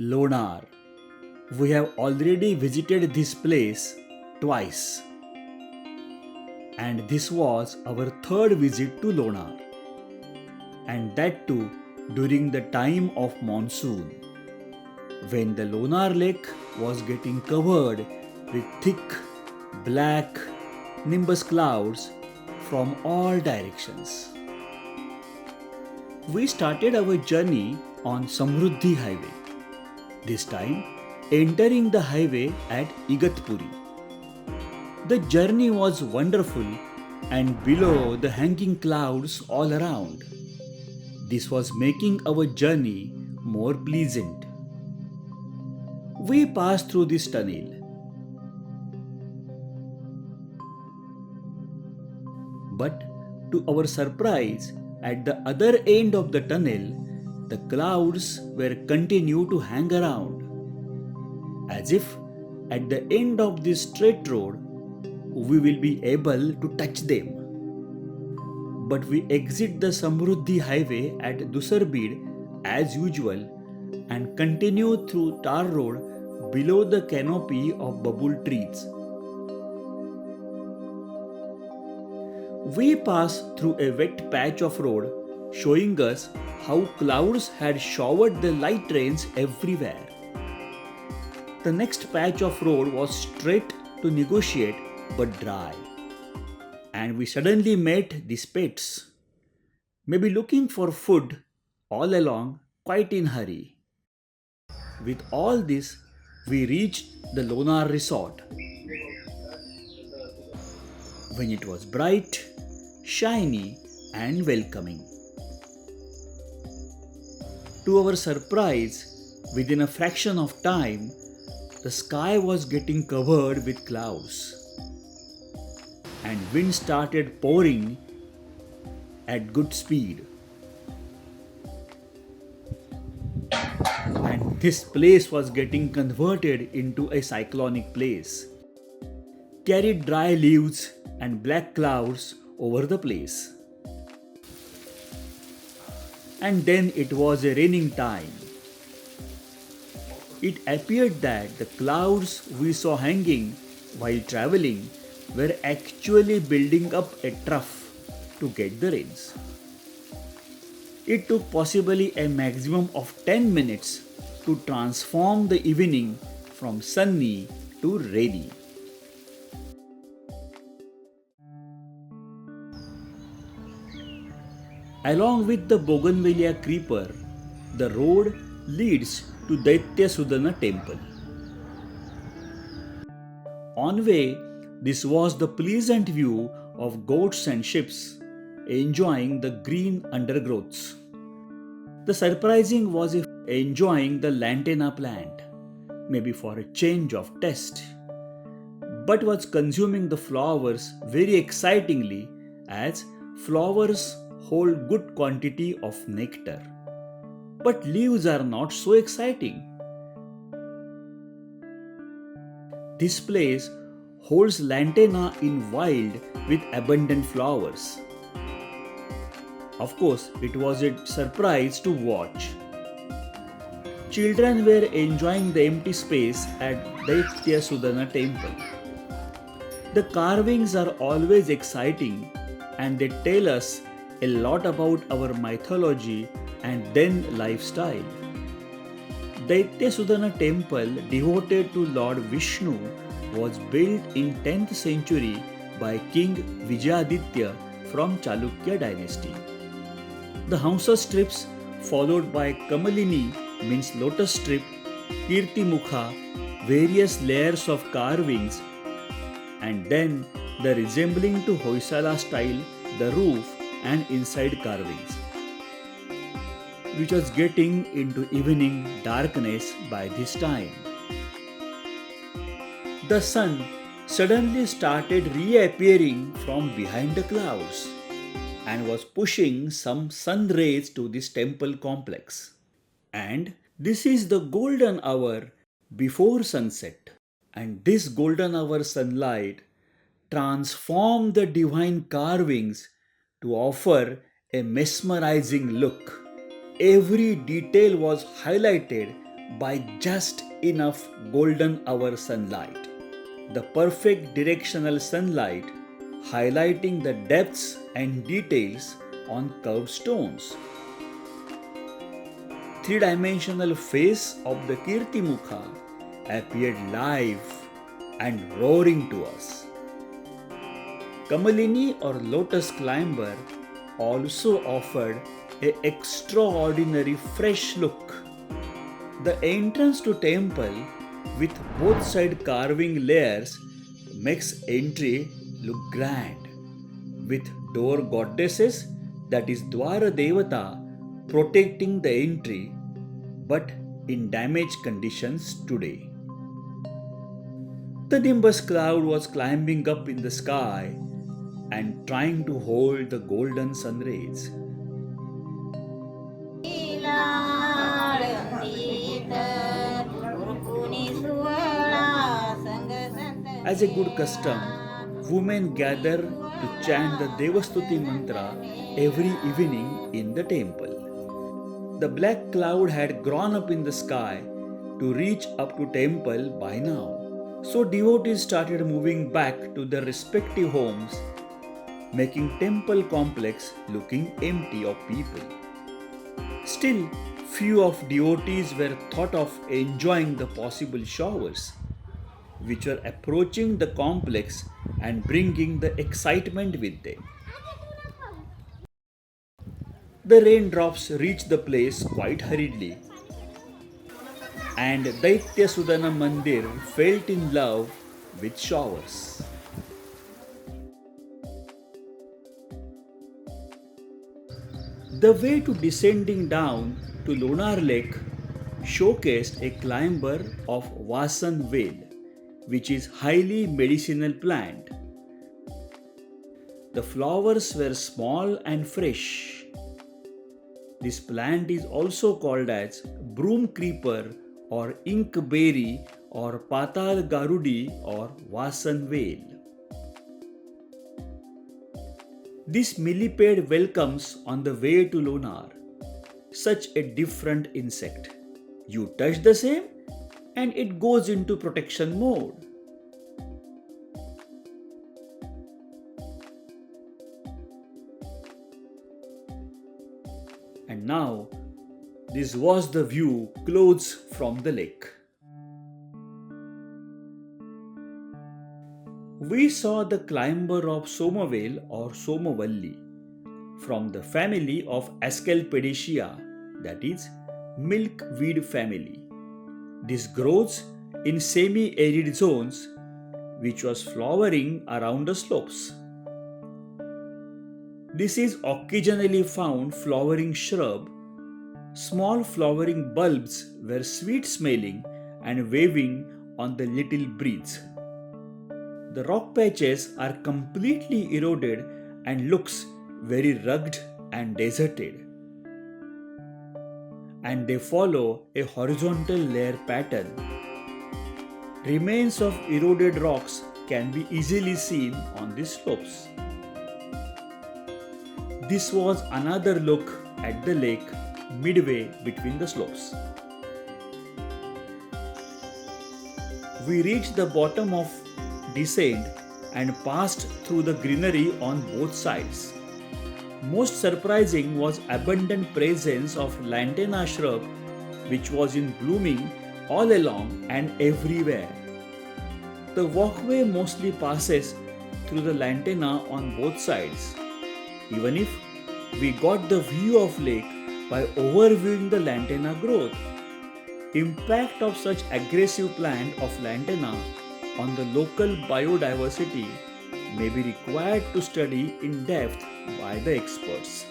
Lonar. We have already visited this place twice, and this was our third visit to Lonar, and that too during the time of monsoon, when the Lonar Lake was getting covered with thick black nimbus clouds from all directions. We started our journey on Samruddhi Highway, this time entering the highway at Igatpuri. The journey was wonderful and below the hanging clouds all around. This was making our journey more pleasant. We passed through this tunnel, but to our surprise, at the other end of the tunnel, the clouds were continued to hang around, as if at the end of this straight road we will be able to touch them. But we exit the Samruddhi highway at Dusarbid as usual and continue through tar road below the canopy of babul trees. We passed through a wet patch of road, showing us how clouds had showered the light rains everywhere. The next patch of road was straight to negotiate but dry. And we suddenly met these pets, maybe looking for food all along, quite in hurry. With all this, we reached the Lonar resort. When it was bright, shiny, and welcoming. To our surprise, within a fraction of time, the sky was getting covered with clouds, and wind started pouring at good speed. And this place was getting converted into a cyclonic place. Carried dry leaves and black clouds over the place. And then it was a raining time. It appeared that the clouds we saw hanging while traveling were actually building up a trough to get the rains. It took possibly a maximum of 10 minutes to transform the evening from sunny to rainy. Along with the bougainvillea creeper, the road leads to Daityasudan temple. On way, this was the pleasant view of goats and sheep enjoying the green undergrowths. The surprising was if enjoying the lantana plant, maybe for a change of taste, but was consuming the flowers very excitingly as flowers hold good quantity of nectar. But leaves are not so exciting. This place holds lantana in wild with abundant flowers. Of course, it was a surprise to watch. Children were enjoying the empty space at Datyasudan temple. The carvings are always exciting and they tell us a lot about our mythology and then lifestyle. Daityasudan temple devoted to Lord Vishnu was built in 10th century by King Vijayaditya from Chalukya dynasty. The Hamsa strips followed by Kamalini means lotus strip, Kirti Mukha, various layers of carvings, and then the resembling to Hoysala style, the roof and inside carvings, which was getting into evening darkness by this time. The sun suddenly started reappearing from behind the clouds and was pushing some sun rays to this temple complex. And this is the golden hour before sunset. And this golden hour sunlight transformed the divine carvings to offer a mesmerizing look. Every detail was highlighted by just enough golden hour sunlight. The perfect directional sunlight highlighting the depths and details on curved stones. Three-dimensional face of the Kirtimukha appeared live and roaring to us. Kamalini or lotus climber also offered an extraordinary fresh look. The entrance to temple with both side carving layers makes entry look grand, with door goddesses, that is Dwara Devata, protecting the entry but in damaged conditions today. The nimbus cloud was climbing up in the sky and trying to hold the golden sun rays. As a good custom, women gather to chant the Devastuti mantra every evening in the temple. The black cloud had grown up in the sky to reach up to temple by now. So devotees started moving back to their respective homes, making temple complex looking empty of people. Still, few of devotees were thought of enjoying the possible showers, which were approaching the complex and bringing the excitement with them. The raindrops reached the place quite hurriedly, and Daityasudan Mandir felt in love with showers. The way to descending down to Lonar Lake showcased a climber of Vasan Vale, which is highly medicinal plant. The flowers were small and fresh. This plant is also called as broom creeper or inkberry or patal garudi or Vasan Vale. This millipede welcomes on the way to Lonar. Such a different insect. You touch the same and it goes into protection mode. And now, this was the view close from the lake. We saw the climber of Somavale or Somavalli from the family of Asclepidaceae, that is, milkweed family. This grows in semi-arid zones, which was flowering around the slopes. This is occasionally found flowering shrub. Small flowering bulbs were sweet smelling and waving on the little breeze. The rock patches are completely eroded and looks very rugged and deserted. And they follow a horizontal layer pattern. Remains of eroded rocks can be easily seen on these slopes. This was another look at the lake midway between the slopes. We reached the bottom of descent and passed through the greenery on both sides. Most surprising was abundant presence of lantana shrub, which was in blooming all along and everywhere. The walkway mostly passes through the lantana on both sides. Even if we got the view of lake by overviewing the lantana growth, impact of such aggressive plant of lantana on the local biodiversity may be required to study in depth by the experts.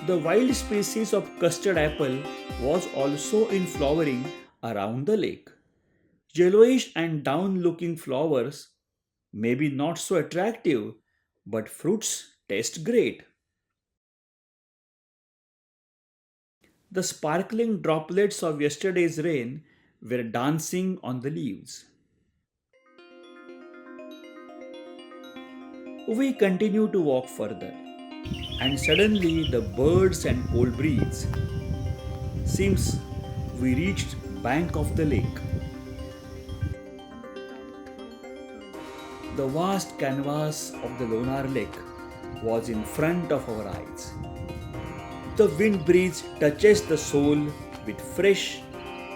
The wild species of custard apple was also in flowering around the lake. Yellowish and down-looking flowers may be not so attractive, but fruits taste great. The sparkling droplets of yesterday's rain were dancing on the leaves. We continue to walk further. and suddenly the birds and cold breeze. Seems we reached bank of the lake. The vast canvas of the Lonar Lake was in front of our eyes. The wind breeze touches the soul with fresh,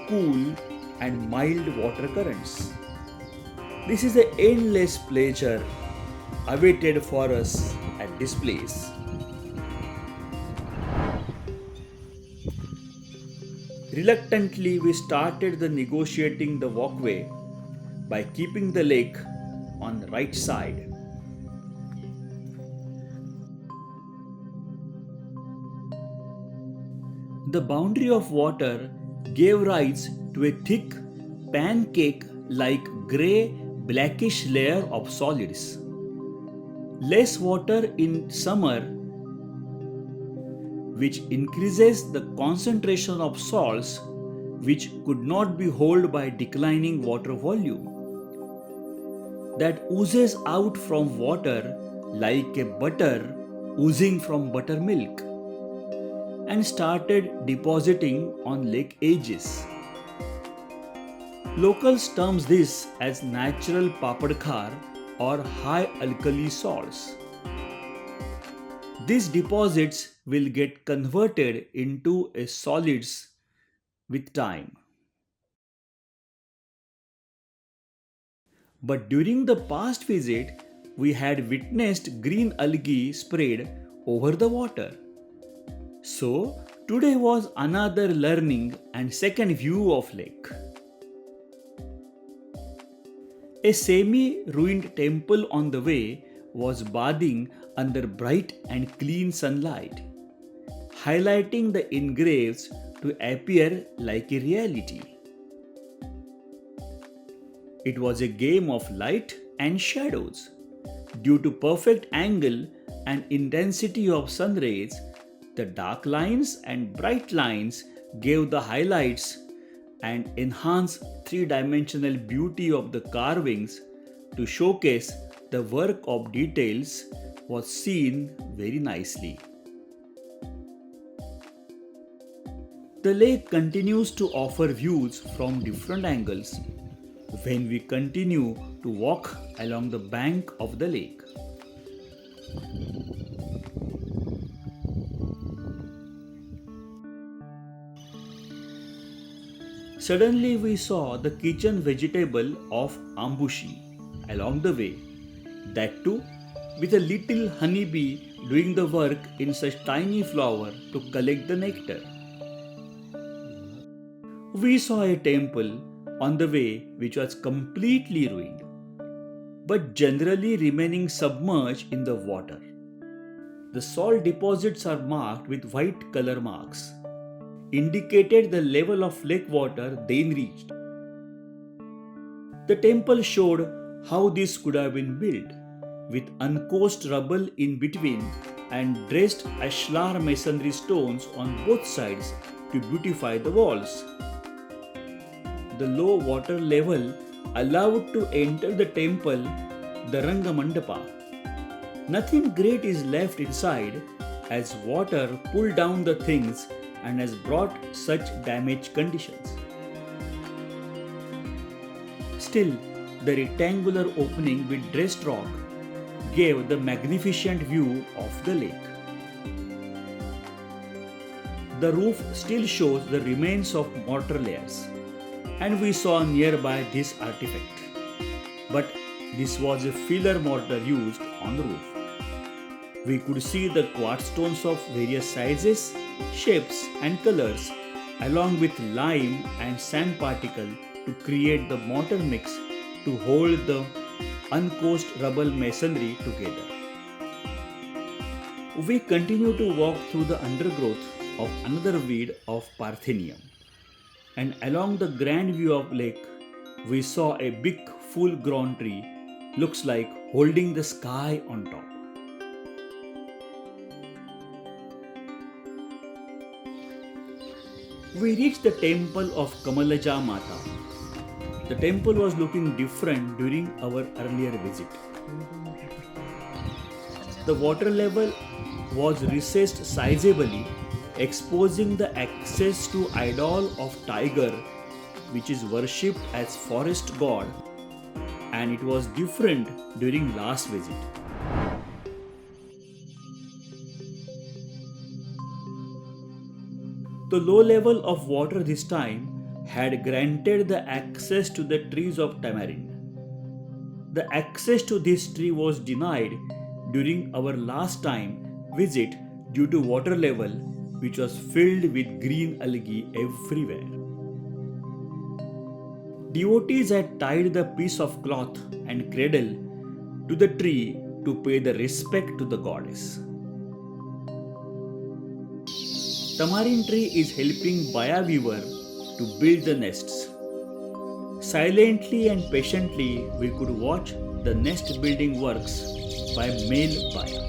cool, and mild water currents. This is an endless pleasure awaited for us at this place. Reluctantly, we started the negotiating the walkway by keeping the lake on the right side. The boundary of water gave rise to a thick, pancake like grey blackish layer of solids. Less water in summer, which increases the concentration of salts which could not be held by declining water volume. That oozes out from water like a butter oozing from buttermilk and started depositing on lake edges. Locals terms this as natural papadkhar or high alkali salts. These deposits will get converted into a solids with time. But during the past visit, we had witnessed green algae spread over the water. So, today was another learning and second view of lake. A semi-ruined temple on the way was bathing under bright and clean sunlight, highlighting the engraves to appear like a reality. It was a game of light and shadows. Due to perfect angle and intensity of sun rays, the dark lines and bright lines gave the highlights and enhanced three-dimensional beauty of the carvings to showcase the work of details was seen very nicely. The lake continues to offer views from different angles when we continue to walk along the bank of the lake. Suddenly we saw the kitchen vegetable of ambushi along the way, that too with a little honeybee doing the work in such tiny flower to collect the nectar. We saw a temple on the way which was completely ruined, but generally remaining submerged in the water. The salt deposits are marked with white color marks, indicated the level of lake water then reached. The temple showed how this could have been built, with uncoaxed rubble in between and dressed ashlar masonry stones on both sides to beautify the walls. The low water level allowed to enter the temple, the Rangamandapa. Nothing great is left inside as water pulled down the things and has brought such damaged conditions. Still, the rectangular opening with dressed rock gave the magnificent view of the lake. The roof still shows the remains of mortar layers, and we saw nearby this artifact. But this was a filler mortar used on the roof. We could see the quartz stones of various sizes, shapes and colors along with lime and sand particle to create the mortar mix to hold the uncoaxed rubble masonry together. We continue to walk through the undergrowth of another weed of Parthenium, and along the grand view of lake we saw a big full-grown tree, looks like holding the sky on top. We reached the temple of Kamalaja Mata. The temple was looking different during our earlier visit. The water level was recessed sizably, exposing the access to idol of tiger, which is worshipped as forest god, and it was different during last visit. The low level of water this time had granted the access to the trees of tamarind. The access to this tree was denied during our last time visit due to water level, which was filled with green algae everywhere. Devotees had tied the piece of cloth and cradle to the tree to pay the respect to the goddess. Tamarind tree is helping Baya weaver to build the nests. Silently and patiently, we could watch the nest building works by male Baya.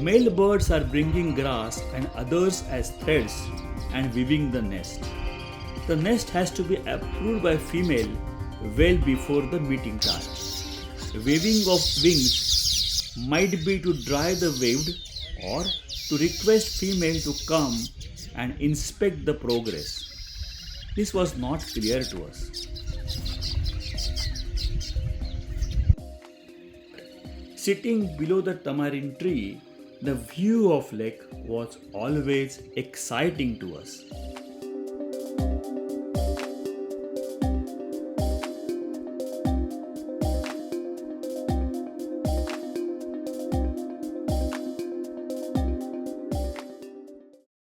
Male birds are bringing grass and others as threads and weaving the nest. The nest has to be approved by female well before the meeting time. Waving of wings might be to dry the waved or to request female to come and inspect the progress. This was not clear to us. Sitting below the tamarind tree, the view of lake was always exciting to us.